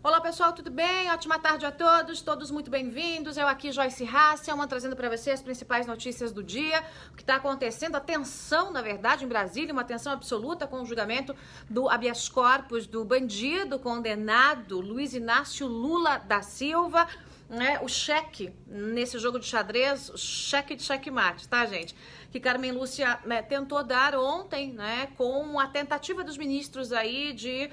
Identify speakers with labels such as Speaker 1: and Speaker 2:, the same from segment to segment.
Speaker 1: Olá pessoal, tudo bem? Ótima tarde a todos, todos muito bem-vindos. Eu aqui, Joyce Hasselman, trazendo para você as principais notícias do dia, o que está acontecendo, a tensão, na verdade, em Brasília, uma tensão absoluta com o julgamento do habeas corpus do bandido condenado Luiz Inácio Lula da Silva, né? O cheque nesse jogo de xadrez, o cheque de checkmate, tá, gente? Que Carmen Lúcia tentou dar ontem, né, com a tentativa dos ministros aí de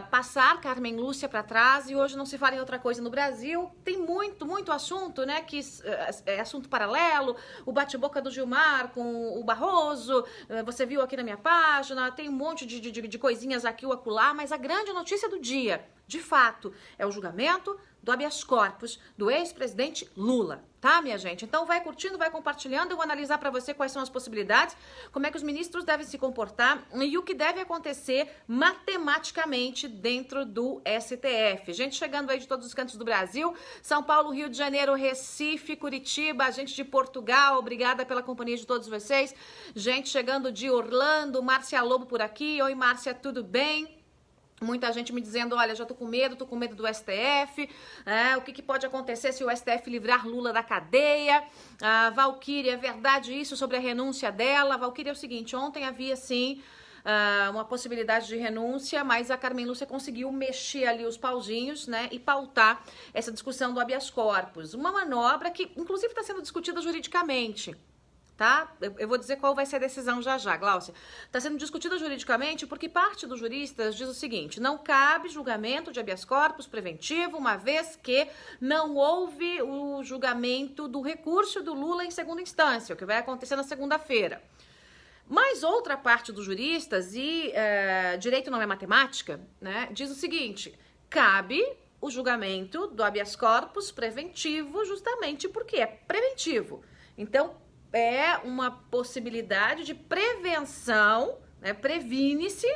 Speaker 1: passar Carmen Lúcia para trás, e hoje não se fala em outra coisa no Brasil. Tem muito assunto, né, que é assunto paralelo, o bate-boca do Gilmar com o Barroso, você viu aqui na minha página, tem um monte de coisinhas aqui ou acolá, mas a grande notícia do dia, de fato, é o julgamento do habeas corpus do ex-presidente Lula, tá, minha gente? Então vai curtindo, vai compartilhando, eu vou analisar para você quais são as possibilidades, como é que os ministros devem se comportar e o que deve acontecer matematicamente dentro do STF. Gente chegando aí de todos os cantos do Brasil, São Paulo, Rio de Janeiro, Recife, Curitiba, gente de Portugal, obrigada pela companhia de todos vocês. Gente chegando de Orlando, Márcia Lobo por aqui. Oi, Márcia, tudo bem? Muita gente me dizendo, olha, já tô com medo do STF, o que pode acontecer se o STF livrar Lula da cadeia. Valquíria, é verdade isso sobre a renúncia dela? Valquíria, é o seguinte, ontem havia sim uma possibilidade de renúncia, mas a Carmen Lúcia conseguiu mexer ali os pauzinhos, né, e pautar essa discussão do habeas corpus. Uma manobra que, inclusive, está sendo discutida juridicamente. Tá? Eu vou dizer qual vai ser a decisão já, Gláucia. Está sendo discutida juridicamente porque parte dos juristas diz o seguinte: não cabe julgamento de habeas corpus preventivo, uma vez que não houve o julgamento do recurso do Lula em segunda instância, o que vai acontecer na segunda-feira. Mas outra parte dos juristas, e direito não é matemática, né, diz o seguinte: cabe o julgamento do habeas corpus preventivo justamente porque é preventivo. Então, é uma possibilidade de prevenção, né? Previne-se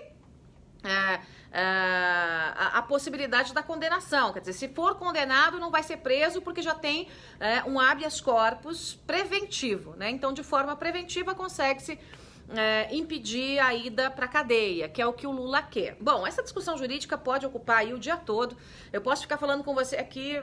Speaker 1: a possibilidade da condenação. Quer dizer, se for condenado, não vai ser preso porque já tem um habeas corpus preventivo, né? Então, de forma preventiva, consegue-se impedir a ida para a cadeia, que é o que o Lula quer. Bom, essa discussão jurídica pode ocupar aí o dia todo. Eu posso ficar falando com você aqui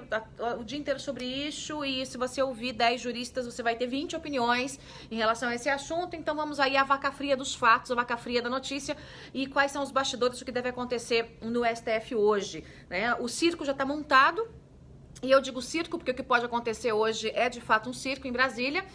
Speaker 1: o dia inteiro sobre isso, e se você ouvir 10 juristas, você vai ter 20 opiniões em relação a esse assunto. Então vamos aí à vaca fria dos fatos, à vaca fria da notícia, e quais são os bastidores do que deve acontecer no STF hoje, né? O circo já está montado, e eu digo circo porque o que pode acontecer hoje é de fato um circo em Brasília.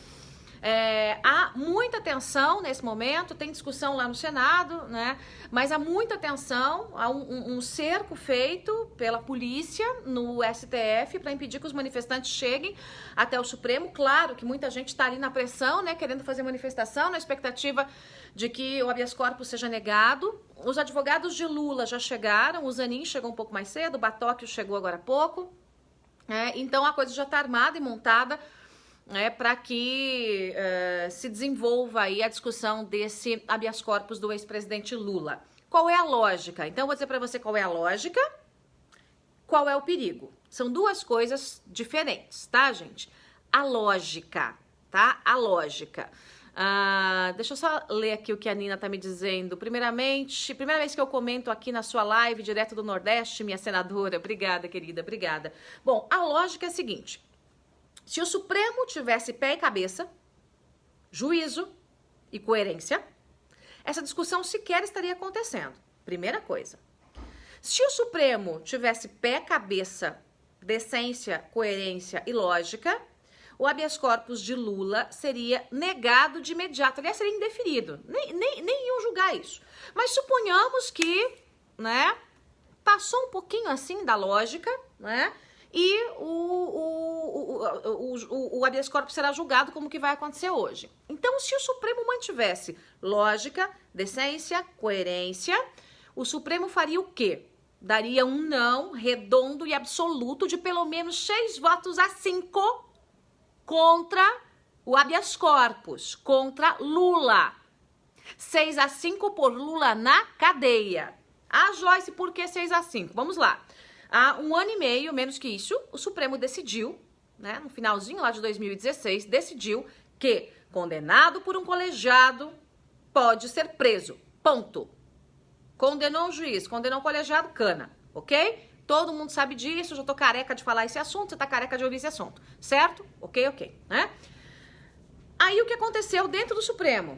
Speaker 1: Há muita tensão nesse momento, tem discussão lá no Senado, né? Mas há muita tensão, há um cerco feito pela polícia no STF para impedir que os manifestantes cheguem até o Supremo. Claro que muita gente está ali na pressão, né? Querendo fazer manifestação, na expectativa de que o habeas corpus seja negado. Os advogados de Lula já chegaram, o Zanin chegou um pouco mais cedo, o Batóquio chegou agora há pouco. Então a coisa já está armada e montada para que se desenvolva aí a discussão desse habeas corpus do ex-presidente Lula. Qual é a lógica? Então, eu vou dizer para você qual é a lógica, qual é o perigo. São duas coisas diferentes, tá, gente? A lógica, tá? A lógica. Deixa eu só ler aqui o que a Nina tá me dizendo. Primeiramente, primeira vez que eu comento aqui na sua live, direto do Nordeste, minha senadora. Obrigada, querida, obrigada. Bom, a lógica é a seguinte: se o Supremo tivesse pé e cabeça, juízo e coerência, essa discussão sequer estaria acontecendo. Primeira coisa. Se o Supremo tivesse pé, cabeça, decência, coerência e lógica, o habeas corpus de Lula seria negado de imediato. Aliás, seria indeferido. Nem iam julgar isso. Mas suponhamos que, né, passou um pouquinho assim da lógica, né? E o habeas corpus será julgado como que vai acontecer hoje. Então, se o Supremo mantivesse lógica, decência, coerência, o Supremo faria o quê? Daria um não redondo e absoluto de pelo menos 6 votos a 5 contra o habeas corpus, contra Lula. 6 a 5 por Lula na cadeia. Joyce, por que 6 a 5? Vamos lá. Há 1 ano e meio, menos que isso, o Supremo decidiu, né, no finalzinho lá de 2016, decidiu que condenado por um colegiado pode ser preso. Ponto. Condenou um juiz, condenou um colegiado, cana, ok? todo mundo sabe disso, eu já tô careca de falar esse assunto, você tá careca de ouvir esse assunto, certo? Ok, né? Aí o que aconteceu dentro do Supremo?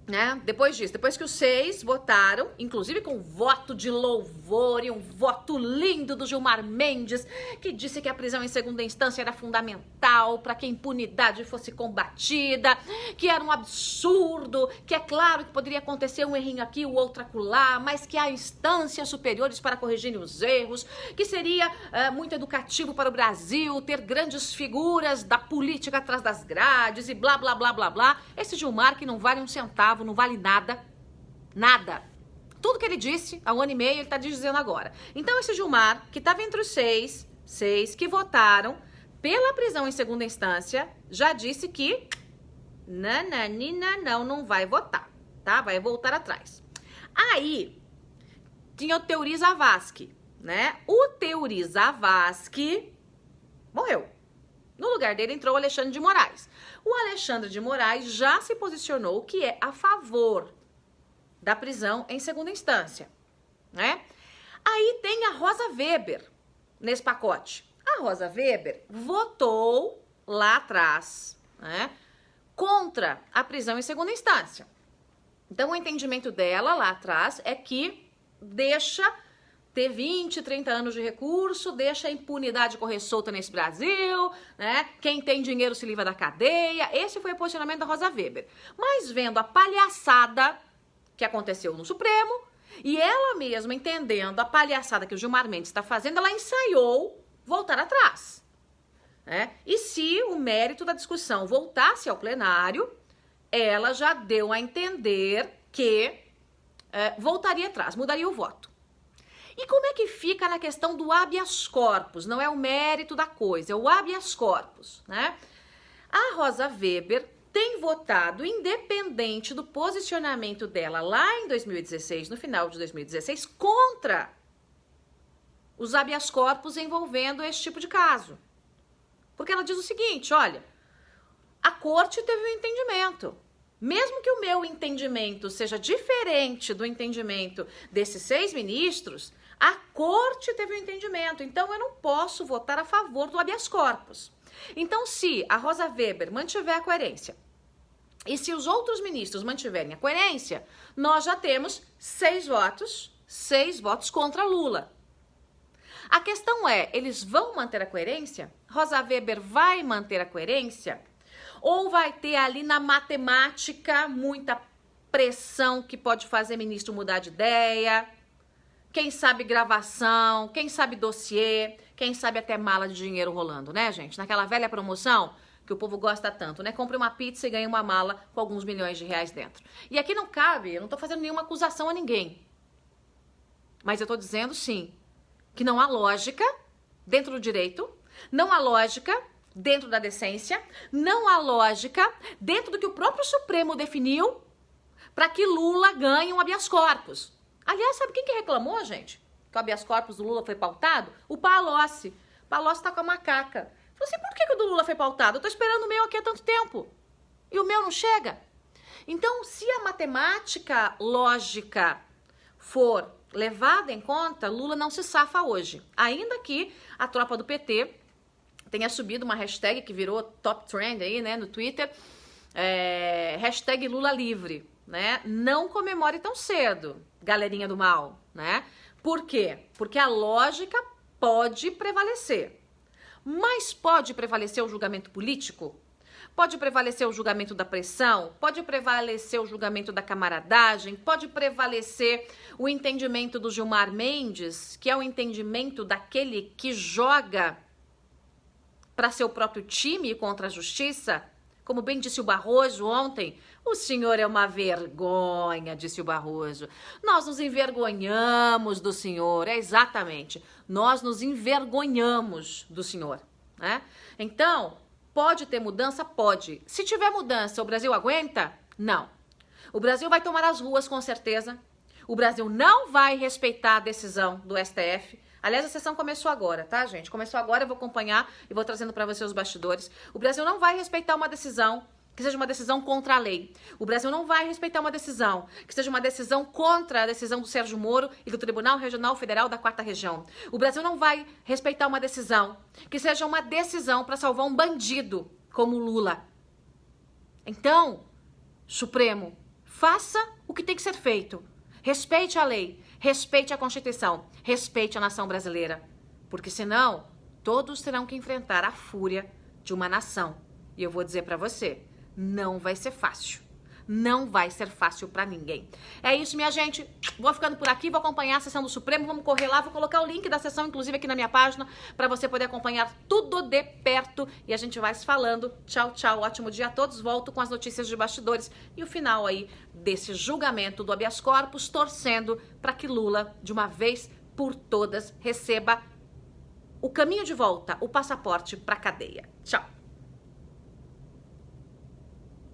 Speaker 1: Né? Depois disso, depois que os 6 votaram, inclusive com voto de louvor e um voto lindo do Gilmar Mendes, que disse que a prisão em segunda instância era fundamental para que a impunidade fosse combatida, que era um absurdo, que é claro que poderia acontecer um errinho aqui, o outro acolá, mas que há instâncias superiores para corrigirem os erros, que seria muito educativo para o Brasil ter grandes figuras da política atrás das grades e blá, blá, blá, blá, blá. Esse Gilmar que não vale um centavo, não vale nada, nada. Tudo que ele disse há 1 ano e meio, ele está dizendo agora. Então esse Gilmar, que estava entre os 6 que votaram pela prisão em segunda instância, já disse que não vai votar, tá? Vai voltar atrás. Aí, tinha o Teori Zavascki, né? O Teori Zavascki morreu. No lugar dele entrou o Alexandre de Moraes. O Alexandre de Moraes já se posicionou que é a favor da prisão em segunda instância, né? Aí tem a Rosa Weber nesse pacote. A Rosa Weber votou lá atrás, né, contra a prisão em segunda instância. Então o entendimento dela lá atrás é que deixa ter 20, 30 anos de recurso, deixa a impunidade correr solta nesse Brasil, né? Quem tem dinheiro se livra da cadeia. Esse foi o posicionamento da Rosa Weber. Mas vendo a palhaçada que aconteceu no Supremo, e ela mesma entendendo a palhaçada que o Gilmar Mendes está fazendo, ela ensaiou voltar atrás, né? E se o mérito da discussão voltasse ao plenário, ela já deu a entender que voltaria atrás, mudaria o voto. E como é que fica na questão do habeas corpus? Não é o mérito da coisa, é o habeas corpus, né? A Rosa Weber tem votado, independente do posicionamento dela lá em 2016, no final de 2016, contra os habeas corpus envolvendo esse tipo de caso. Porque ela diz o seguinte, olha, a corte teve um entendimento. Mesmo que o meu entendimento seja diferente do entendimento desses 6 ministros, a corte teve um entendimento, então eu não posso votar a favor do habeas corpus. Então, se a Rosa Weber mantiver a coerência e se os outros ministros mantiverem a coerência, nós já temos 6 votos contra Lula. A questão é, eles vão manter a coerência? Rosa Weber vai manter a coerência? Ou vai ter ali na matemática muita pressão que pode fazer ministro mudar de ideia? Quem sabe gravação, quem sabe dossiê, quem sabe até mala de dinheiro rolando, né, gente? Naquela velha promoção que o povo gosta tanto, né? Compre uma pizza e ganhe uma mala com alguns milhões de reais dentro. E aqui não cabe, eu não tô fazendo nenhuma acusação a ninguém. Mas eu tô dizendo, sim, que não há lógica dentro do direito, não há lógica dentro da decência, não há lógica dentro do que o próprio Supremo definiu para que Lula ganhe um habeas corpus. Aliás, sabe quem que reclamou, gente? Que o habeas corpus do Lula foi pautado? O Palocci. O Palocci tá com a macaca. Falou assim, por que o do Lula foi pautado? Eu tô esperando o meu aqui há tanto tempo. E o meu não chega. Então, se a matemática lógica for levada em conta, Lula não se safa hoje. Ainda que a tropa do PT tenha subido uma hashtag que virou top trend aí, né, no Twitter, hashtag Lula livre, né? Não comemore tão cedo, galerinha do mal, né? Por quê? Porque a lógica pode prevalecer. Mas pode prevalecer o julgamento político? Pode prevalecer o julgamento da pressão? Pode prevalecer o julgamento da camaradagem? Pode prevalecer o entendimento do Gilmar Mendes, que é o entendimento daquele que joga para seu próprio time contra a justiça? Como bem disse o Barroso ontem, o senhor é uma vergonha, disse o Barroso. Nós nos envergonhamos do senhor, exatamente. Nós nos envergonhamos do senhor, né? Então, pode ter mudança? Pode. Se tiver mudança, o Brasil aguenta? Não. O Brasil vai tomar as ruas com certeza. O Brasil não vai respeitar a decisão do STF. Aliás, a sessão começou agora, tá, gente? Começou agora, eu vou acompanhar e vou trazendo para você os bastidores. O Brasil não vai respeitar uma decisão que seja uma decisão contra a lei. O Brasil não vai respeitar uma decisão que seja uma decisão contra a decisão do Sérgio Moro e do Tribunal Regional Federal da 4ª Região. O Brasil não vai respeitar uma decisão que seja uma decisão para salvar um bandido como Lula. Então, Supremo, faça o que tem que ser feito. Respeite a lei, respeite a Constituição, respeite a nação brasileira. Porque senão, todos terão que enfrentar a fúria de uma nação. E eu vou dizer para você, não vai ser fácil. Não vai ser fácil pra ninguém. É isso, minha gente. Vou ficando por aqui, vou acompanhar a sessão do Supremo. Vamos correr lá, vou colocar o link da sessão, inclusive, aqui na minha página, pra você poder acompanhar tudo de perto. E a gente vai se falando. Tchau, tchau. Ótimo dia a todos. Volto com as notícias de bastidores e o final aí desse julgamento do habeas corpus, torcendo pra que Lula, de uma vez por todas, receba o caminho de volta, o passaporte pra cadeia. Tchau.